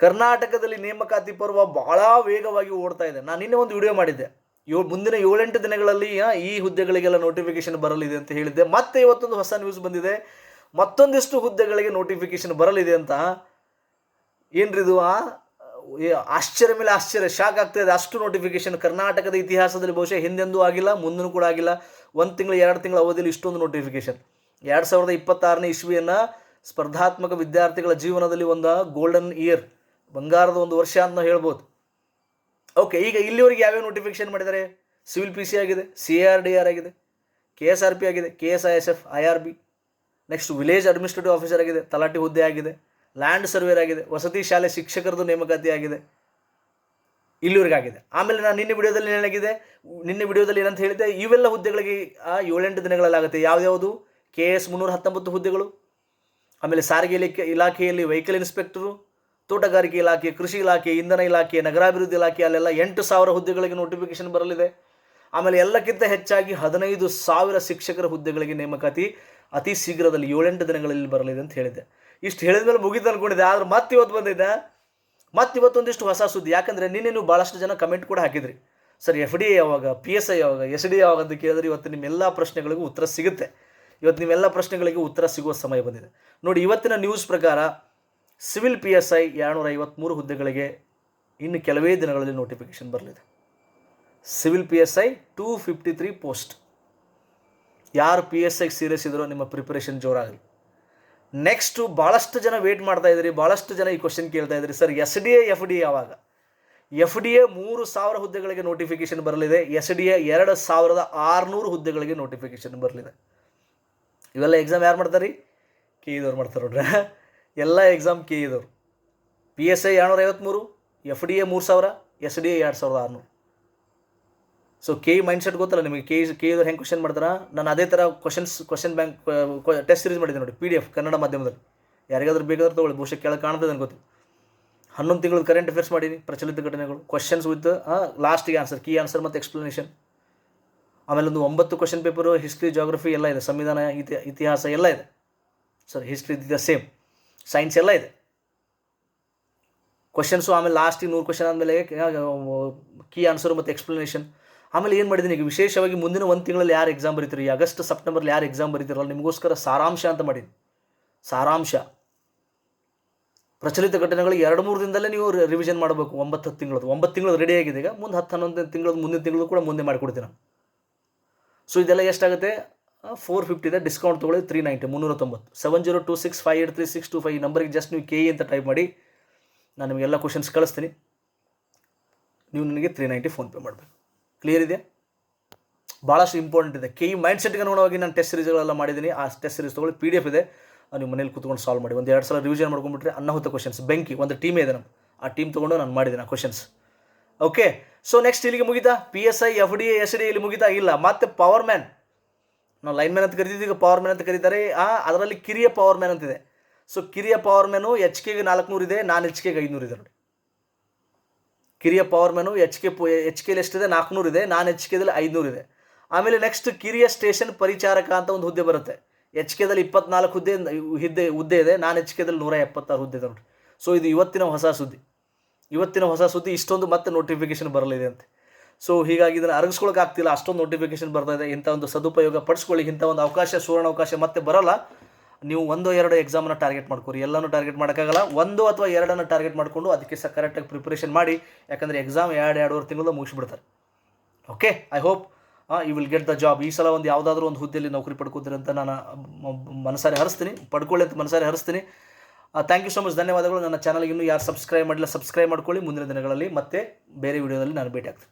ಕರ್ನಾಟಕದಲ್ಲಿ ನೇಮಕಾತಿ ಪರ್ವ ಬಹಳ ವೇಗವಾಗಿ ಓಡ್ತಾ ಇದೆ. ನಾನು ನಿನ್ನೆ ಒಂದು ವಿಡಿಯೋ ಮಾಡಿದ್ದೆ, ಮುಂದಿನ 7-8 ದಿನಗಳಲ್ಲಿ ಈ ಹುದ್ದೆಗಳಿಗೆಲ್ಲ ನೋಟಿಫಿಕೇಶನ್ ಬರಲಿದೆ ಅಂತ ಹೇಳಿದ್ದೆ. ಮತ್ತೆ ಇವತ್ತೊಂದು ಹೊಸ ನ್ಯೂಸ್ ಬಂದಿದೆ, ಮತ್ತೊಂದಿಷ್ಟು ಹುದ್ದೆಗಳಿಗೆ ನೋಟಿಫಿಕೇಶನ್ ಬರಲಿದೆ ಅಂತ. ಏನ್ರಿದು? ಆಶ್ಚರ್ಯ ಮೇಲೆ ಆಶ್ಚರ್ಯ, ಶಾಕ್ ಆಗ್ತಾಯಿದೆ. ಅಷ್ಟು ನೋಟಿಫಿಕೇಶನ್ ಕರ್ನಾಟಕದ ಇತಿಹಾಸದಲ್ಲಿ ಬಹುಶಃ ಹಿಂದೆಂದೂ ಆಗಿಲ್ಲ, ಮುಂದೂ ಕೂಡ ಆಗಿಲ್ಲ. 1 ತಿಂಗಳು 2 ತಿಂಗಳ ಅವಧಿಯಲ್ಲಿ ಇಷ್ಟೊಂದು ನೋಟಿಫಿಕೇಶನ್. 2026ನೇ ಇಸ್ವಿಯನ್ನು ಸ್ಪರ್ಧಾತ್ಮಕ ವಿದ್ಯಾರ್ಥಿಗಳ ಜೀವನದಲ್ಲಿ ಒಂದು ಗೋಲ್ಡನ್ ಇಯರ್, ಬಂಗಾರದ ಒಂದು ವರ್ಷ ಅಂತ ನಾವು ಹೇಳ್ಬೋದು. ಓಕೆ, ಈಗ ಇಲ್ಲಿವರೆಗೆ ಯಾವ್ಯಾವ ನೋಟಿಫಿಕೇಶನ್ ಮಾಡಿದ್ದಾರೆ? ಸಿವಿಲ್ PC ಆಗಿದೆ, CARDR ಆಗಿದೆ, KSRP ಆಗಿದೆ, KSISF, IRB, next village administrative officer ಆಗಿದೆ, ತಲಾಟಿ ಹುದ್ದೆ ಆಗಿದೆ, ಲ್ಯಾಂಡ್ ಸರ್ವೇರ್ ಆಗಿದೆ, ವಸತಿ ಶಾಲೆ ಶಿಕ್ಷಕರದ್ದು ನೇಮಕಾತಿ ಆಗಿದೆ, ಇಲ್ಲಿವರೆಗೆ ಆಗಿದೆ. ಆಮೇಲೆ ನಾನು ನಿನ್ನೆ ವಿಡಿಯೋದಲ್ಲಿ ಏನಂತ ಹೇಳಿದೆ, ಇವೆಲ್ಲ ಹುದ್ದೆಗಳಿಗೆ 7-8 ದಿನಗಳಲ್ಲಾಗುತ್ತೆ. ಯಾವ್ಯಾವುದು? KS 319 ಹುದ್ದೆಗಳು, ಆಮೇಲೆ ಸಾರಿಗೆ ಇಲಾಖೆಯಲ್ಲಿ ವೆಹಿಕಲ್ ಇನ್ಸ್ಪೆಕ್ಟರು, ತೋಟಗಾರಿಕೆ ಇಲಾಖೆ, ಕೃಷಿ ಇಲಾಖೆ, ಇಂಧನ ಇಲಾಖೆ, ನಗರಾಭಿವೃದ್ಧಿ ಇಲಾಖೆ, ಅಲ್ಲೆಲ್ಲ 8,000 ಹುದ್ದೆಗಳಿಗೆ ನೋಟಿಫಿಕೇಶನ್ ಬರಲಿದೆ. ಆಮೇಲೆ ಎಲ್ಲಕ್ಕಿಂತ ಹೆಚ್ಚಾಗಿ 15,000 ಶಿಕ್ಷಕರ ಹುದ್ದೆಗಳಿಗೆ ನೇಮಕಾತಿ ಅತಿ ಶೀಘ್ರದಲ್ಲಿ 7-8 ದಿನಗಳಲ್ಲಿ ಬರಲಿದೆ ಅಂತ ಹೇಳಿದ್ದೆ. ಇಷ್ಟು ಹೇಳಿದ ಮೇಲೆ ಮುಗಿತು ಅಂದ್ಕೊಂಡಿದ್ದೆ, ಆದ್ರೆ ಮತ್ತೆ ಇವತ್ತು ಬಂದಿದ್ದೆ. ಇವತ್ತೊಂದಿಷ್ಟು ಹೊಸ ಸುದ್ದಿ. ಯಾಕಂದರೆ ನಿನ್ನೆ ನೀವು ಭಾಳಷ್ಟು ಜನ ಕಮೆಂಟ್ ಕೂಡ ಹಾಕಿದ್ರಿ, ಸರ್ FDA ಯಾವಾಗ, PSI ಯಾವಾಗ, SD ಯಾವಾಗ ಅಂತ ಕೇಳಿದ್ರೆ ಇವತ್ತು ನಿಮ್ಮೆಲ್ಲ ಪ್ರಶ್ನೆಗಳಿಗೂ ಉತ್ತರ ಸಿಗುತ್ತೆ. ಇವತ್ತು ನಿಮ್ಮೆಲ್ಲ ಪ್ರಶ್ನೆಗಳಿಗೆ ಉತ್ತರ ಸಿಗುವ ಸಮಯ ಬಂದಿದೆ. ನೋಡಿ, ಇವತ್ತಿನ ನ್ಯೂಸ್ ಪ್ರಕಾರ ಸಿವಿಲ್ PSI 253 ಹುದ್ದೆಗಳಿಗೆ ಇನ್ನು ಕೆಲವೇ ದಿನಗಳಲ್ಲಿ ನೋಟಿಫಿಕೇಶನ್ ಬರಲಿದೆ. Civil PSI 253 post. ಯಾರು PSI ಸೀರಿಯಸ್ ಇದ್ರೋ ನಿಮ್ಮ ಪ್ರಿಪರೇಷನ್ ಜೋರಾಗಲಿ. ನೆಕ್ಸ್ಟು ಭಾಳಷ್ಟು ಜನ ವೇಟ್ ಮಾಡ್ತಾ ಇದ್ದೀರಿ, ಭಾಳಷ್ಟು ಜನ ಈ ಕ್ವಶನ್ ಕೇಳ್ತಾ ಇದ್ದೀರಿ, ಸರ್ SDA FDA ಯಾವಾಗ? FDA 3,000 ಹುದ್ದೆಗಳಿಗೆ ನೋಟಿಫಿಕೇಶನ್ ಬರಲಿದೆ. SDA 2,600 ಹುದ್ದೆಗಳಿಗೆ ನೋಟಿಫಿಕೇಶನ್ ಬರಲಿದೆ. ಇವೆಲ್ಲ ಎಕ್ಸಾಮ್ ಯಾರು ಮಾಡ್ತಾರೆ ರೀ? KE ಮಾಡ್ತಾರೆ ನೋಡ್ರಿ. ಎಲ್ಲ exam KE. PSI 253, FDA 3,000, SDA 2,600. So KE mindset ಗೊತ್ತಲ್ಲ ನಿಮಗೆ. KE ಹೆಂಗೆ ಕ್ವಶನ್ ಮಾಡ್ತಾರೆ? ನಾನು ಅದೇ ಥರ ಕ್ವಶನ್ ಬ್ಯಾಂಕ್ ಟೆಸ್ಟ್ ಸೀರೀಸ್ ಮಾಡಿದ್ದೆ ನೋಡಿ, PDF ಕನ್ನಡ ಮಾಧ್ಯಮದಲ್ಲಿ. ಯಾರಿಗಾದ್ರೂ ಬೇಕಾದ್ರೆ ತೊಗೊಳ್ಳಿ, ಬಹುಶಃ ಕೆಳಗೆ ಕಾಣ್ತದೆ ನನಗೆ ಗೊತ್ತಿಲ್ಲ. 11 ತಿಂಗಳು ಕರೆಂಟ್ ಅಫೇರ್ಸ್ ಮಾಡೀನಿ, ಪ್ರಚಲಿತ ಘಟನೆಗಳು, ಕ್ವಶನ್ಸ್ ವಿತ್ ಲಾಸ್ಟಿಗೆ ಆನ್ಸರ್, ಕೀ ಆನ್ಸರ್ ಮತ್ತು ಎಕ್ಸ್ಪ್ಲನೇಷನ್. ಆಮೇಲೆ ಒಂದು 9 ಕ್ವಶನ್ ಪೇಪರು, ಹಿಸ್ಟ್ರಿ, ಜಾಗ್ರಫಿ ಎಲ್ಲ ಇದೆ, ಸಂವಿಧಾನ, ಇತಿಹಾಸ ಎಲ್ಲ ಇದೆ. ಸರ್ ಹಿಸ್ಟ್ರಿ ಇದ್ದಿದ್ದ ಸೇಮ್, ಸೈನ್ಸ್ ಎಲ್ಲ ಇದೆ ಕ್ವಶನ್ಸು. ಆಮೇಲೆ ಲಾಸ್ಟಿಗೆ 100 ಕ್ವಶನ್ ಆದಮೇಲೆ ಕೀ ಆನ್ಸರು ಮತ್ತು ಎಕ್ಸ್ಪ್ಲನೇಷನ್. ಆಮೇಲೆ ಏನು ಮಾಡಿದ್ದೀನಿ ಈಗ ವಿಶೇಷವಾಗಿ ಮುಂದಿನ 1 ತಿಂಗಳಲ್ಲಿ ಯಾರು ಎಕ್ಸಾಮ್ ಬರೀತೀರಿ, ಆಗಸ್ಟ್ ಸೆಪ್ಟೆಂಬರ್ಲಿ ಯಾರು ಎಕ್ಸಾಮ್ ಬರೀತಿರಲ್ಲ ನಿಮಗೋಸ್ಕರ ಸಾರಾಂಶ ಅಂತ ಮಾಡೀನಿ. ಸಾರಾಂಶ ಪ್ರಚಲಿತ ಘಟನೆಗಳು 2-3 ದಿನದಲ್ಲೇ ನೀವು ರಿವಿಷನ್ ಮಾಡಬೇಕು. 9-10 ತಿಂಗಳದ್ದು 9 ತಿಂಗಳು ರೆಡಿ ಆಗಿದೆ. ಈಗ ಮುಂದೆ 10-11 ತಿಂಗಳದ್ದು ಮುಂದಿನ ತಿಂಗಳು ಕೂಡ ಮುಂದೆ ಮಾಡಿಕೊಡ್ತೀನಿ ನಾನು. ಸೊ ಇದೆಲ್ಲ ಎಷ್ಟಾಗುತ್ತೆ? 450 ಇದೆ, ಡಿಸ್ಕೌಂಟ್ ತೊಗೊಳ್ಳಿ 390, 390. 7026583625 ಈ ನಂಬರಿಗೆ ಜಸ್ಟ್ ನೀವು KE ಅಂತ ಟೈಪ್ ಮಾಡಿ, ನಾನು ನಿಮಗೆಲ್ಲ ಕ್ವಶನ್ಸ್ ಕಳಿಸ್ತೀನಿ. ನೀವು ನನಗೆ 390 ಫೋನ್ಪೇ ಮಾಡಬೇಕು. ಕ್ಲಿಯರ್ ಇದೆ? ಭಾಳಷ್ಟು ಇಂಪಾರ್ಟೆಂಟ್ ಇದೆ. KE ಮೈಂಡ್ಸೆಟ್ಗೆ ಅನುಗುಣವಾಗಿ ನಾನು ಟೆಸ್ಟ್ ಸೀರೀಸ್ಗಳೆಲ್ಲ ಮಾಡಿದ್ದೀನಿ. ಆ ಟೆಸ್ಟ್ ಸೀರೀಸ್ ತೊಗೊಳ್ಳಿ, PDF ಇದೆ, ನೀವು ಮನೇಲಿ ಕೂತ್ಕೊಂಡು ಸಾಲ್ವ್ ಮಾಡಿ. 1-2 ಸಲ ರಿವಿಷನ್ ಮಾಡ್ಕೊಂಡ್ಬಿಟ್ರೆ ಅನ್ನಾಹುತ ಕ್ವಶನ್ಸ್. ಬೆಂಕಿ ಒಂದು ಟೀಮೇ ಇದೆ ನಮ್ಗೆ, ಆ ಟೀಮ್ ತೊಗೊಂಡು ನಾನು ಮಾಡಿದ್ದೀನಿ ಆ ಕ್ವಶನ್ಸ್. ಓಕೆ, ಸೊ ನೆಕ್ಸ್ಟ್ ಇಲ್ಲಿಗೆ ಮುಗಿತಾ? PSI FDA SDA ಇಲ್ಲಿ ಮುಗಿತಾ? ಇಲ್ಲ. ಮತ್ತೆ ಪವರ್ ಮ್ಯಾನ್, ನಾವು ಲೈನ್ ಮ್ಯಾನ್ ಅಂತ ಕರಿತಿದ್ದೀವಿ, ಈಗ ಪವರ್ ಮ್ಯಾನ್ ಅಂತ ಕರೀತಾರೆ. ಅದರಲ್ಲಿ ಕಿರಿಯ ಪವರ್ ಮ್ಯಾನ್ ಅಂತಿದೆ. ಸೊ ಕಿರಿಯ ಪವರ್ ಮ್ಯಾನು HKಗೆ 400 ಇದೆ, ನಾನ್ HKಗೆ 500 ಇದೆ ನೋಡಿ. ಕಿರಿಯ ಪವರ್ ಮ್ಯಾನು HKಲಿ ಎಷ್ಟಿದೆ? 400 ಇದೆ, ನಾನ್ HKದಲ್ಲಿ 500 ಇದೆ. ಆಮೇಲೆ ನೆಕ್ಸ್ಟ್ ಕಿರಿಯ ಸ್ಟೇಷನ್ ಪರಿಚಾರಕ ಅಂತ ಒಂದು ಹುದ್ದೆ ಬರುತ್ತೆ. HKದಲ್ಲಿ 24 ಹುದ್ದೆ ಇದೆ, ನಾನ್ HKದಲ್ಲಿ 176 ಹುದ್ದೆ ಇದೆ ನೋಡಿ. ಸೊ ಇದು ಇವತ್ತಿನ ಹೊಸ ಸುದ್ದಿ. ಇಷ್ಟೊಂದು ಮತ್ತೆ ನೋಟಿಫಿಕೇಶನ್ ಬರಲಿದೆ ಅಂತೆ. ಸೊ ಹೀಗಾಗಿ ಇದನ್ನು ಅರಗಿಸ್ಕೊಳ್ಳೋಕೆ ಆಗ್ತಿಲ್ಲ, ಅಷ್ಟೊಂದು ನೋಟಿಫಿಕೇಶನ್ ಬರ್ತಾ ಇದೆ. ಇಂಥ ಒಂದು ಸದುಪಯೋಗ ಪಡಿಸ್ಕೊಳ್ಳಿ. ಇಂಥ ಒಂದು ಅವಕಾಶ, ಸುವರ್ಣ ಅವಕಾಶ ಮತ್ತೆ ಬರೋಲ್ಲ. ನೀವು 1-2 ಎಕ್ಸಾಮನ್ನು ಟಾರ್ಗೆಟ್ ಮಾಡ್ಕೊರಿ, ಎಲ್ಲನೂ ಟಾರ್ಗೆಟ್ ಮಾಡೋಕ್ಕಾಗಲ್ಲ. 1 ಅಥವಾ 2 ಟಾರ್ಗೆಟ್ ಮಾಡಿಕೊಂಡು ಅದಕ್ಕೆ ಕರೆಕ್ಟಾಗಿ ಪ್ರಿಪ್ರೇಷನ್ ಮಾಡಿ. ಯಾಕಂದರೆ ಎಕ್ಸಾಮ್ 2-2.5 ತಿಂಗಳು ಮುಗಿಸ್ಬಿಡ್ತಾರೆ. Okay, I hope you will get the job. ಈ ಸಲ ಒಂದು ಯಾವುದಾದ್ರೂ ಒಂದು ಹುದ್ದೆಯಲ್ಲಿ ನೌಕರಿ ಪಡ್ಕೋತೀರಿ ಅಂತ ನಾನು ಮನಸಾರೆ ಹರಿಸ್ತೀನಿ. ಪಡ್ಕೊಳ್ಳಿ ಅಂತ ಮನಸಾರೆ ಹರಿಸ್ತೀನಿ. ಥ್ಯಾಂಕ್ ಯು ಸೊ ಮಚ್, ಧನ್ಯವಾದಗಳು. ನನ್ನ ಚಾನಲ್ಗೆ ಇನ್ನೂ ಯಾರು ಸಬ್ಸ್ಕ್ರೈಬ್ ಮಾಡಿಲ್ಲ, ಸಬ್ಸ್ಕ್ರೈಬ್ ಮಾಡ್ಕೊಳ್ಳಿ. ಮುಂದಿನ ದಿನಗಳಲ್ಲಿ ಮತ್ತೆ ಬೇರೆ ವಿಡಿಯೋದಲ್ಲಿ ನಾನು ಭೇಟಿ ಆಗ್ತೀನಿ.